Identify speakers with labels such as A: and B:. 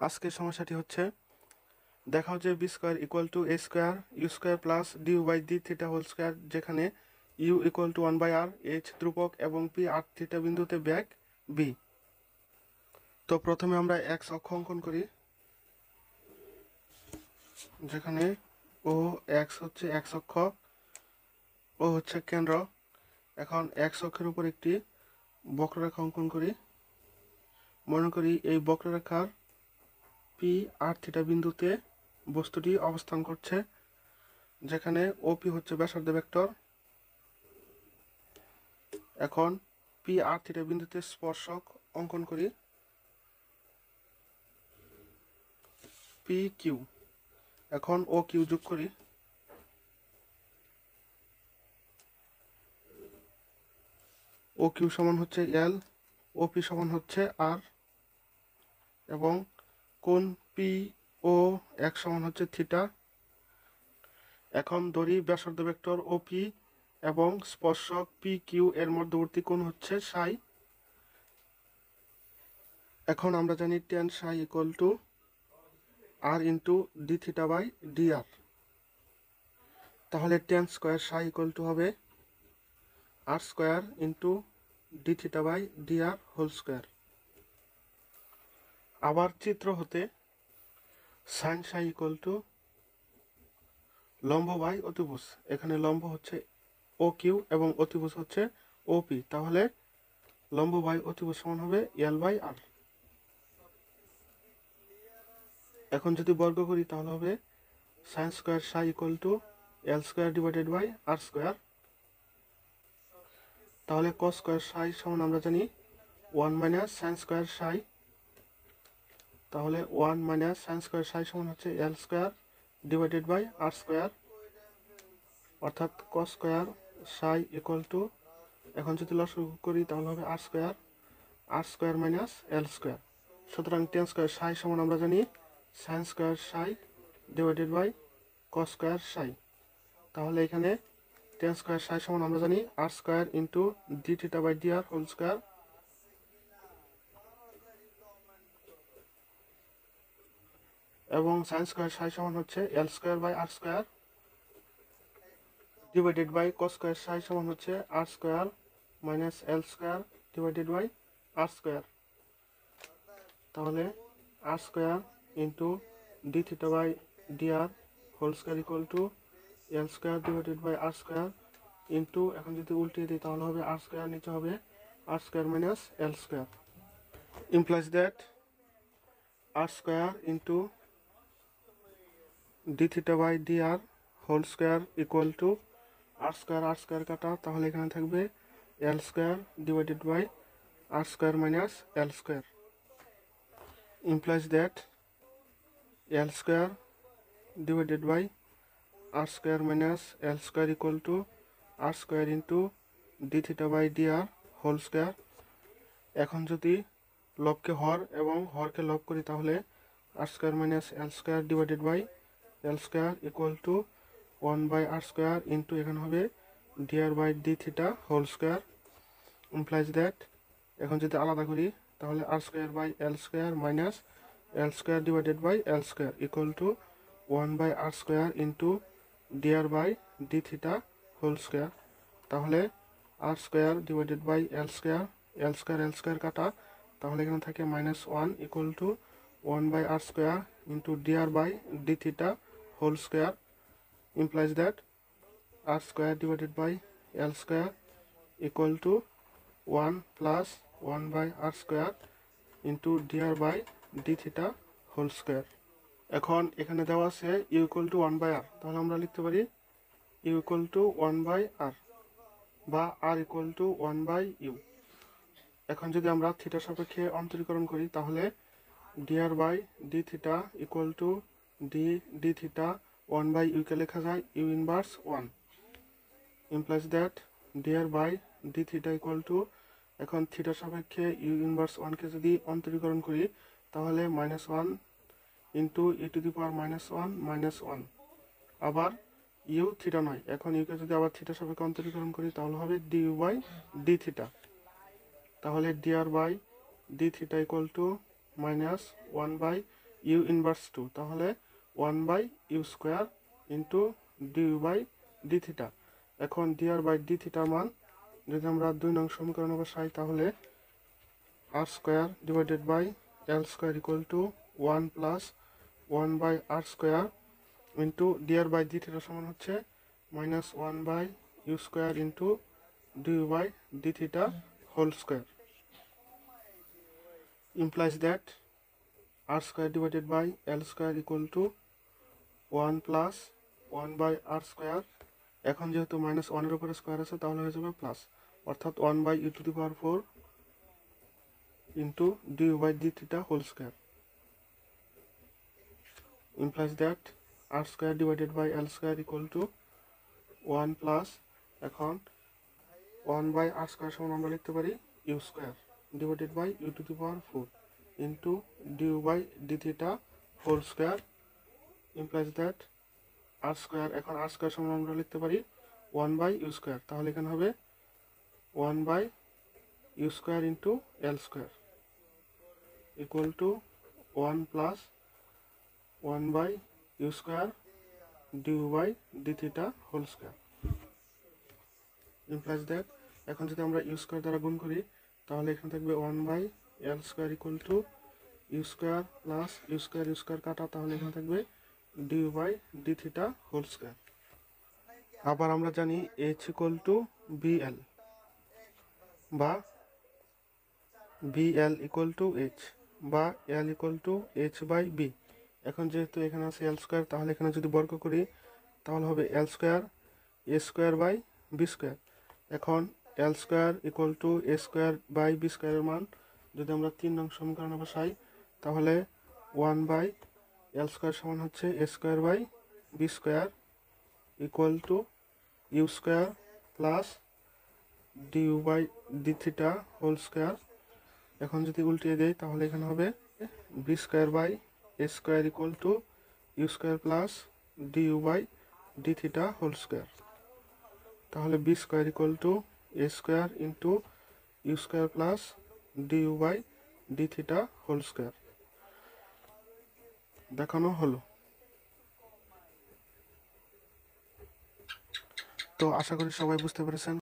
A: আজকের সমস্যাটি হচ্ছে দেখাও যে B square equal to A square U square plus d u by D theta whole square, যেখানে U equal to 1/r, H ধ্রুবক এবং পি আর থিটা বিন্দুতে ব্যাক বি। তো প্রথমে আমরা এক্স অক্ষ অঙ্কন করি, যেখানে ও এক্স হচ্ছে এক্স অক্ষ, ও হচ্ছে কেন্দ্র। এখন এক্স অক্ষের উপর একটি বক্ররেখা অঙ্কন করি। মনে করি এই বক্ররেখার পি আর থিটা বিন্দুতে বস্তুটি অবস্থান করছে, যেখানে ওপি হচ্ছে ব্যাসার্ধ ভেক্টর। এখন পি আর থিটা বিন্দুতে স্পর্শক অঙ্কন করি, পি কিউ। এখন ও কিউ যোগ করি, ও কিউ সমান হচ্ছে এল, ও পি সমান হচ্ছে আর, এবং কোণ পি ও এক সমান হচ্ছে থিটা। এখন ধরি ব্যাসার্ধ ভেক্টর ও পি এবং স্পর্শক পি কিউ এর মধ্যবর্তী কোণ হচ্ছে সাই। এখন আমরা জানি tan psi equal to R into D theta by D R. তাহলে tan square psi equal to হবে R square into D theta by D R whole square. আবার চিত্র হতে সাইন সাই ইকুয়াল টু লম্ব বাই অতিভুজ। এখানে লম্ব হচ্ছে ও কিউ এবং অতিভুজ হচ্ছে ও পি, তাহলে লম্ব বাই অতিভুজ সমান হবে এল বাই আর। এখন যদি বর্গ করি তাহলে হবে sine square psi equal to L square divided by R square. তাহলে কস স্কোয়ার সাই সমান আমরা জানি 1 মাইনাস সাইন স্কোয়ার সাই। তাহলে 1 মাইনাস সাইন স্কোয়ার সাই সমান হচ্ছে L square divided by R square, অর্থাৎ cos square psi equal to, এখন যদি লসাগু করি তাহলে হবে R square minus L square. সুতরাং টেন স্কোয়ার সাই সমান আমরা জানি sine square psi divided by cos square psi. তাহলে এখানে টেন স্কোয়ার সাই সমান আমরা জানি R square into D theta by D R whole square, এবং সাইন স্কোয়ার সাই সমান হচ্ছে L square by R square divided by cos square psi সমান হচ্ছে R square minus L square divided by R square. তাহলে R square into D theta by D R whole square equal to L square divided by R square into, এখন যদি উল্টিয়ে দিই তাহলে হবে R square, নিচে হবে R square minus L square, implies that R square into D theta by D R whole square equal to R square কাটা, তাহলে এখানে থাকবে L square divided by R square minus L square, implies that L square divided by R square minus L square equal to R square into d theta by dr whole square। এখন যদি লবকে হর এবং হরকে লব করি তাহলে R square minus L square divided by L square equal to 1 by R square into, এখানে হবে d r by D theta whole square, implies that, এখন যদি আলাদা করি তাহলে R square by L square minus L square divided by L square equal to 1 by R square into d r by D theta whole square. তাহলে R square divided by L square কাটা, তাহলে এখানে থাকে -1 equal to 1 by R square into d r by D theta whole square, implies that R square divided by L square equal to 1 plus 1 by R square into d r by D theta whole square. এখন এখানে দেওয়া আছে u equal to 1 by r, তাহলে আমরা লিখতে পারি u equal to 1 by r বা r equal to 1 by u. এখন যদি আমরা থিটার সাপেক্ষে অন্তরীকরণ করি তাহলে d r by D theta equal to d theta 1 by ইউকে লেখা যায় u inverse 1, implies that d r by D theta equal to, এখন থিটার সাপেক্ষে ইউ ইনভার্স 1কে যদি অন্তরীকরণ করি তাহলে -1 ইন্টু ই টু দি পাওয়ার -1 আবার ইউ থিটা নয়, এখন ইউকে যদি আবার থিটার সাপেক্ষে অন্তরীকরণ করি তাহলে হবে ডিইউ বাই ডি থিটা। তাহলে d r by D theta equal to -1 by U inverse 2, তাহলে 1 by you square into d u by D theta. এখন ডিআর বাই ডি থিটার মান যদি আমরা 2 নং সমীকরণে বসাই, তাহলে R square divided by L square equal to 1 plus 1 by R square into d r by D theta সমান হচ্ছে minus 1 by you square into d u by D theta whole square, implies that r square divided by l square equal to 1 plus 1 by r square। এখন যেহেতু minus 1 এর উপরে square আছে তাহলে হয়ে যাবে প্লাস, অর্থাৎ 1 by u to the power 4 into d u by D theta whole square, implies that r square divided by l square equal to 1 plus, এখন 1 বাই r square সমান আমরা লিখতে পারি u square divided by u to the power 4 into d u by D theta whole square, implies that r square, এখন r square সমান আমরা লিখতে পারি 1 বাই ইউ স্কোয়ার, তাহলে এখানে হবে 1 by you square into L square equal to 1 plus 1 by you square d u by D theta whole square, implies that এখন যদি আমরা ইউ স্কোয়ার দ্বারা গুণ করি তাহলে এখানে থাকবে 1 by L square equal to U square plus U square কাটা, তাহলে এখানে থাকবে d u by D theta whole square. আবার আমরা জানি এইচ ইকুয়াল টু বিএল বা বিএল ইকুয়াল টু এইচ বা L equal to H by B. এখন যেহেতু এখানে আছে এল স্কোয়ার, তাহলে এখানে যদি বর্গ করি তাহলে হবে L square A square by B square. এখন L square equal to A square by B স্কোয়ারের মান যদি আমরা 3 নং সমীকরণে বসাই, তাহলে 1 বাই এল স্কোয়ার সমান হচ্ছে A square by B square equal to U square plus d u by D theta whole square. এখন যদি উল্টিয়ে দেই তাহলে এখানে হবে B square by A square equal to U square plus d u by D theta whole square, তাহলে B square equal to A square into U square plus d u by D theta whole square দেখানো হলো। তো আশা করি সবাই বুঝতে পেরেছেন।